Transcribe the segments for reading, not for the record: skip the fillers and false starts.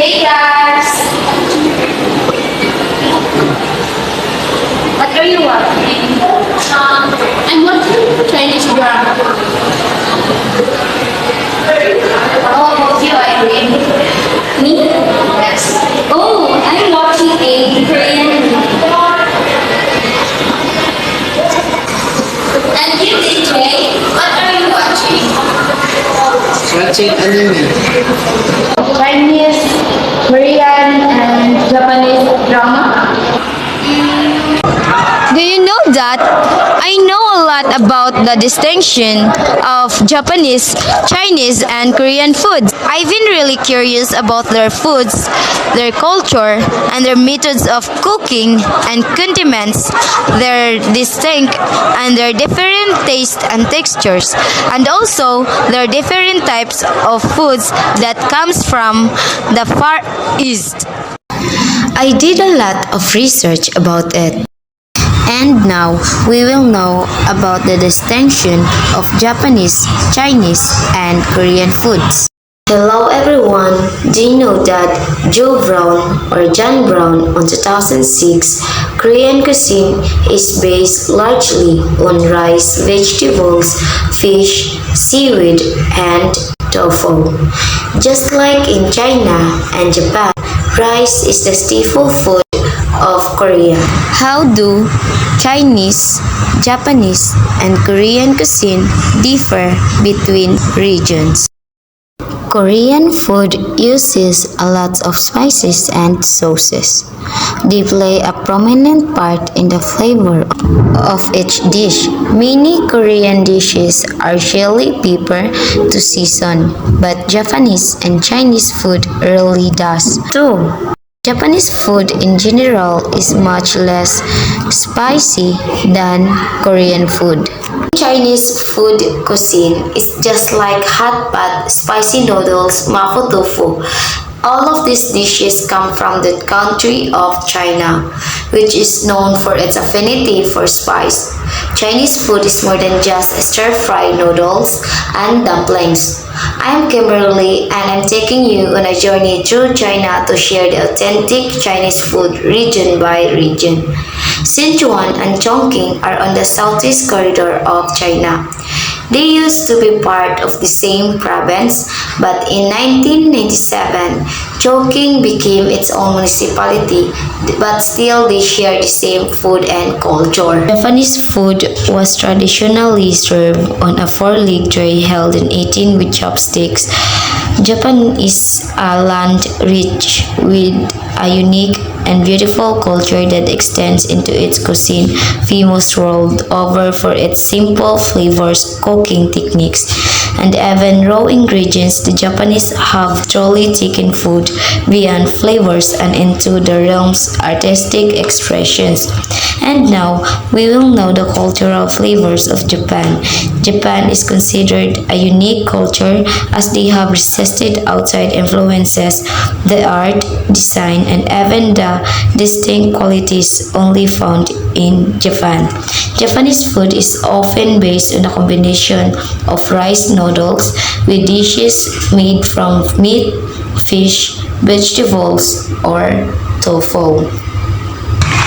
Hey guys! What are you watching? I'm watching Chinese drama. How about you, Irene? Me? Yes. Oh, I'm watching a Korean. And you, DJ, what are you watching? Watching anime. Chinese, Korean, and Japanese drama. Do you know that? I know a lot about the distinction of Japanese, Chinese, and Korean foods. I've been really curious about their foods, their culture, and their methods of cooking and condiments, their distinct and their different tastes and textures, and also their different types of foods that comes from the Far East. I did a lot of research about it. And now we will know about the distinction of Japanese, Chinese, and Korean foods. Hello everyone! Do you know that Joe Brown or John Brown on 2006 Korean cuisine is based largely on rice, vegetables, fish, seaweed, and tofu. Just like in China and Japan, rice is the staple food of Korea. How do Chinese, Japanese, and Korean cuisine differ between regions? Korean food uses a lot of spices and sauces. They play a prominent part in the flavor of each dish. Many Korean dishes are chili pepper to season, but Japanese and Chinese food rarely does too. Japanese food in general is much less spicy than Korean food. Chinese food cuisine is just like hot pot, spicy noodles, mapo tofu. All of these dishes come from the country of China, which is known for its affinity for spice. Chinese food is more than just stir-fried noodles and dumplings. I am Kimberly and I'm taking you on a journey through China to share the authentic Chinese food region by region. Sichuan and Chongqing are on the southeast corridor of China. They used to be part of the same province, but in 1997, Chongqing became its own municipality, but still they share the same food and culture. Japanese food was traditionally served on a four-legged tray held in 18 with chopsticks. Japan is a land rich with a unique and beautiful culture that extends into its cuisine, famous world over for its simple flavors, cooking techniques, and even raw ingredients. The Japanese have truly taken food beyond flavors and into the realms artistic expressions. And now we will know the cultural flavors of Japan. Japan is considered a unique culture as they have resisted outside influences, the art, design, and even the distinct qualities only found in Japan. Japanese food is often based on a combination of rice noodles with dishes made from meat, fish, vegetables, or tofu.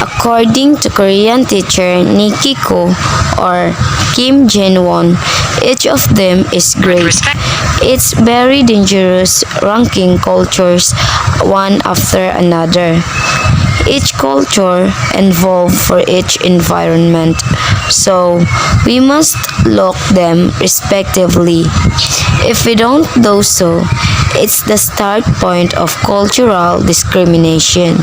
According to Korean teacher Nikki Ko or Kim Jae-won, each of them is great. It's very dangerous ranking cultures one after another. Each culture evolved for each environment, so we must look them respectively. If we don't do so, it's the start point of cultural discrimination.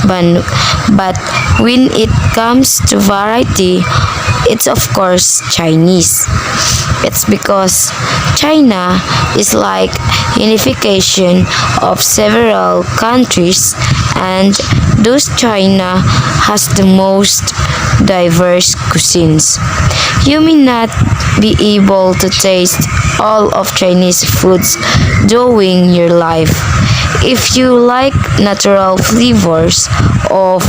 But when it comes to variety, it's of course Chinese. It's because China is like unification of several countries, and thus China has the most diverse cuisines. You may not be able to taste all of Chinese foods during your life. If you like natural flavors of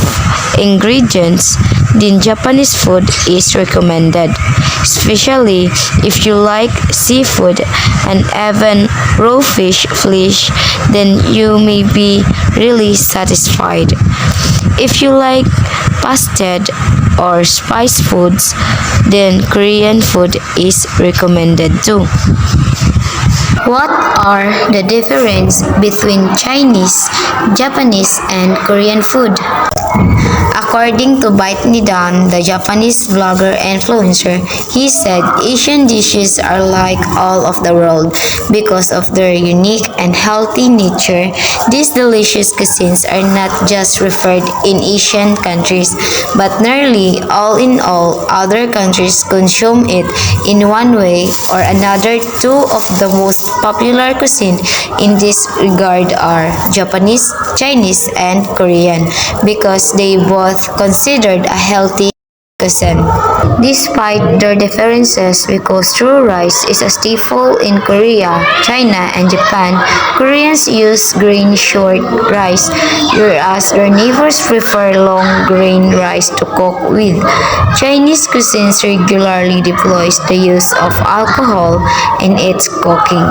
ingredients, then Japanese food is recommended, especially if you like seafood and even raw fish, then you may be really satisfied. If you like pasted or spice foods, then Korean food is recommended too. What are the difference between Chinese, Japanese, and Korean food? According to Bite Me Down, the Japanese vlogger and influencer, he said Asian dishes are like all of the world because of their unique and healthy nature. These delicious cuisines are not just referred in Asian countries, but nearly all in all other countries consume it in one way or another. Two of the most popular cuisine in this regard are Japanese, Chinese, and Korean because they both considered a healthy cuisine. Despite their differences, because true rice is a staple in Korea, China, and Japan, Koreans use grain short rice, whereas their neighbors prefer long grain rice to cook with. Chinese cuisine regularly deploys the use of alcohol in its cooking,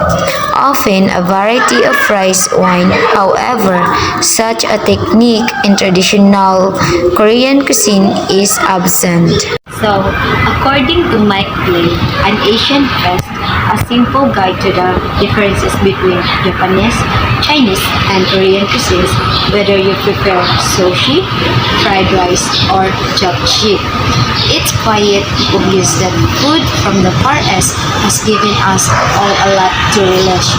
often a variety of rice wine. However, such a technique in traditional Korean cuisine is absent. So, according to Mike Blake, an Asian Quest, a simple guide to the differences between Japanese, Chinese, and Korean cuisines, whether you prefer sushi, fried rice, or japchae. It's quite obvious that food from the Far East has given us all a lot to relish,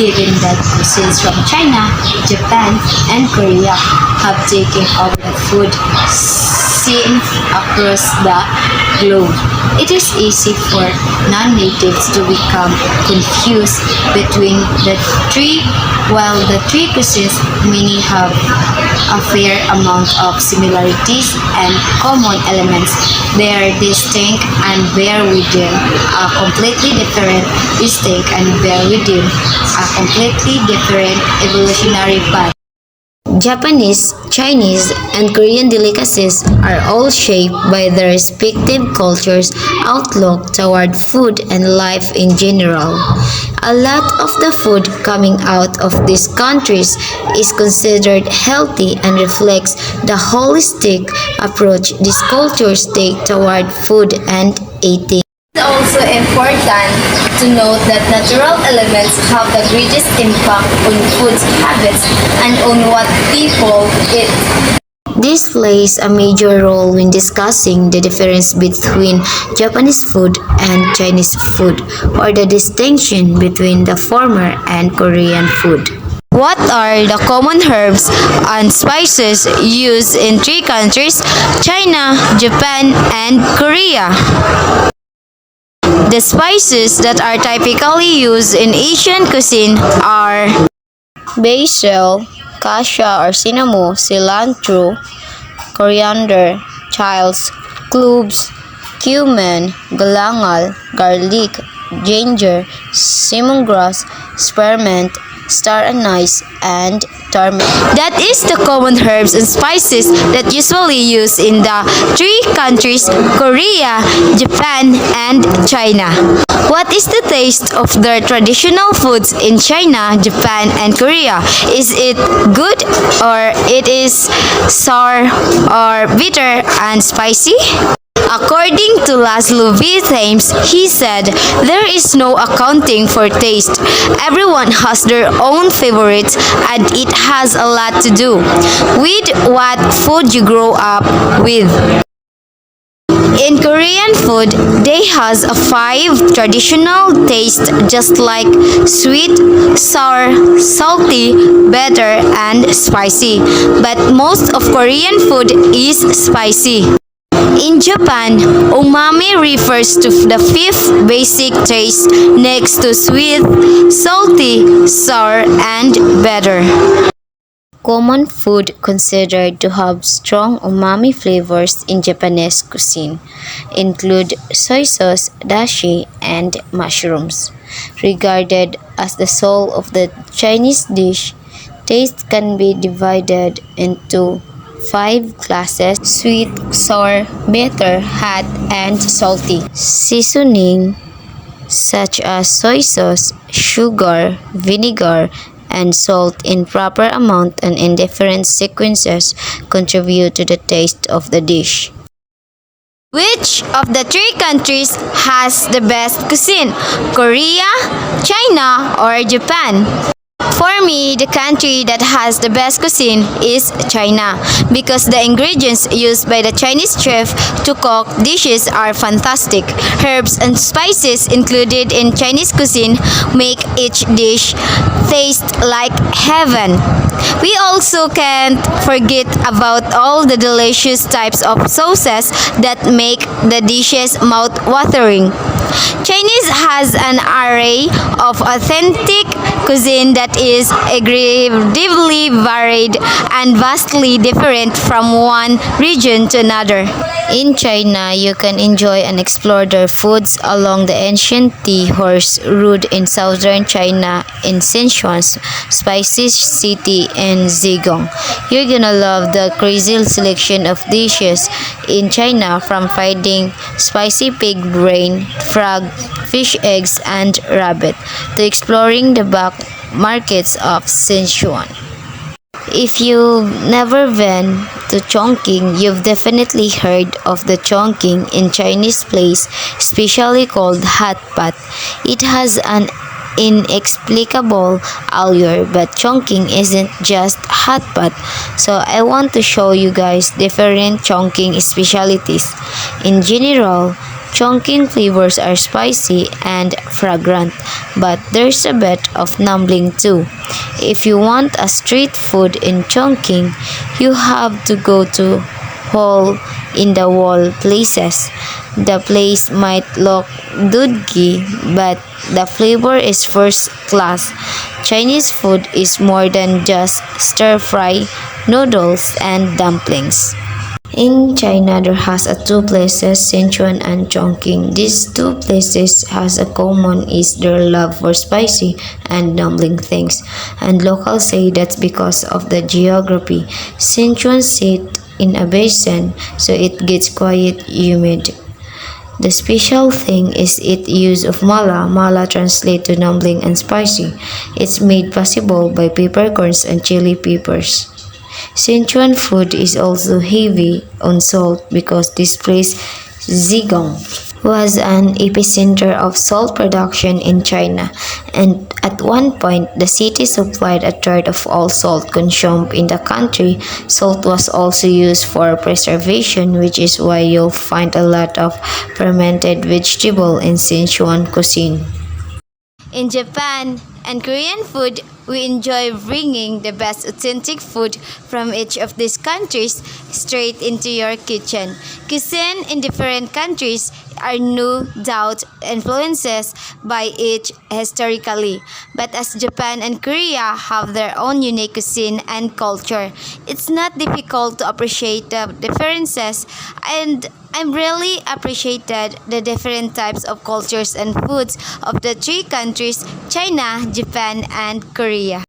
given that cuisines from China, Japan, and Korea have taken over the food scene across the globe. It is easy for non-natives to become confused between the three. While the three cuisines many have a fair amount of similarities and common elements, they are distinct and bear within a completely different evolutionary path. Japanese, Chinese, and Korean delicacies are all shaped by their respective cultures' outlook toward food and life in general. A lot of the food coming out of these countries is considered healthy and reflects the holistic approach these cultures take toward food and eating. It's also important to note that natural elements have the greatest impact on food habits and on what people eat. This plays a major role when discussing the difference between Japanese food and Chinese food, or the distinction between the former and Korean food. What are the common herbs and spices used in three countries, China, Japan, and Korea? The spices that are typically used in Asian cuisine are basil, cassia or cinnamon, cilantro, coriander, chives, cloves, cumin, galangal, garlic, ginger, lemongrass, spearmint, star anise, and turmeric. That is the common herbs and spices that usually used in the three countries, Korea, Japan, and China. What is the taste of their traditional foods in China, Japan, and Korea? Is it good, or it is sour or bitter and spicy? According to Laszlo V. Thames, he said, there is no accounting for taste. Everyone has their own favorites, and it has a lot to do with what food you grow up with. In Korean food, they has a 5 traditional taste just like sweet, sour, salty, bitter, and spicy. But most of Korean food is spicy. In Japan, umami refers to the 5th basic taste next to sweet, salty, sour, and bitter. Common food considered to have strong umami flavors in Japanese cuisine include soy sauce, dashi, and mushrooms. Regarded as the soul of the Chinese dish, taste can be divided into 5 classes: sweet, sour, bitter, hot, and salty. Seasoning such as soy sauce, sugar, vinegar, and salt in proper amount and in different sequences contribute to the taste of the dish. Which of the three countries has the best cuisine? Korea, China, or Japan? For me, the country that has the best cuisine is China because the ingredients used by the Chinese chef to cook dishes are fantastic. Herbs and spices included in Chinese cuisine make each dish taste like heaven. We also can't forget about all the delicious types of sauces that make the dishes mouth-watering. Chinese has an array of authentic cuisine that is incredibly varied and vastly different from one region to another. In China, you can enjoy and explore their foods along the ancient tea horse route in southern China in Sichuan's spicy city in Zhejiang. You're gonna love the crazy selection of dishes in China, from finding spicy pig brain, frog, fish eggs, and rabbit to exploring the back markets of Sichuan. If you've never been to Chongqing, you've definitely heard of the Chongqing in Chinese place, specially called hot pot. It has an inexplicable allure, but Chongqing isn't just hot pot. So I want to show you guys different Chongqing specialties. In general, Chongqing flavors are spicy and fragrant, but there's a bit of numbing too. If you want a street food in Chongqing, you have to go to hole in the wall places. The place might look dudgy, but the flavor is first class. Chinese food is more than just stir fry, noodles, and dumplings. In China, there has two places, Sichuan and Chongqing. These two places has a common is their love for spicy and dumpling things, and locals say that's because of the geography. Sichuan sit in a basin, so it gets quite humid. The special thing is its use of mala. Mala translates to dumpling and spicy. It's made possible by peppercorns and chili peppers. Sichuan food is also heavy on salt because this place, Zhejiang, was an epicenter of salt production in China, and at one point the city supplied a third of all salt consumed in the country. Salt was also used for preservation, which is why you'll find a lot of fermented vegetable in Sichuan cuisine. In Japan and Korean food, we enjoy bringing the best authentic food from each of these countries straight into your kitchen. Cuisine in different countries are no doubt influences by each historically, but as Japan and Korea have their own unique cuisine and culture, it's not difficult to appreciate the differences, and I'm really appreciated the different types of cultures and foods of the three countries, China, Japan, and Korea.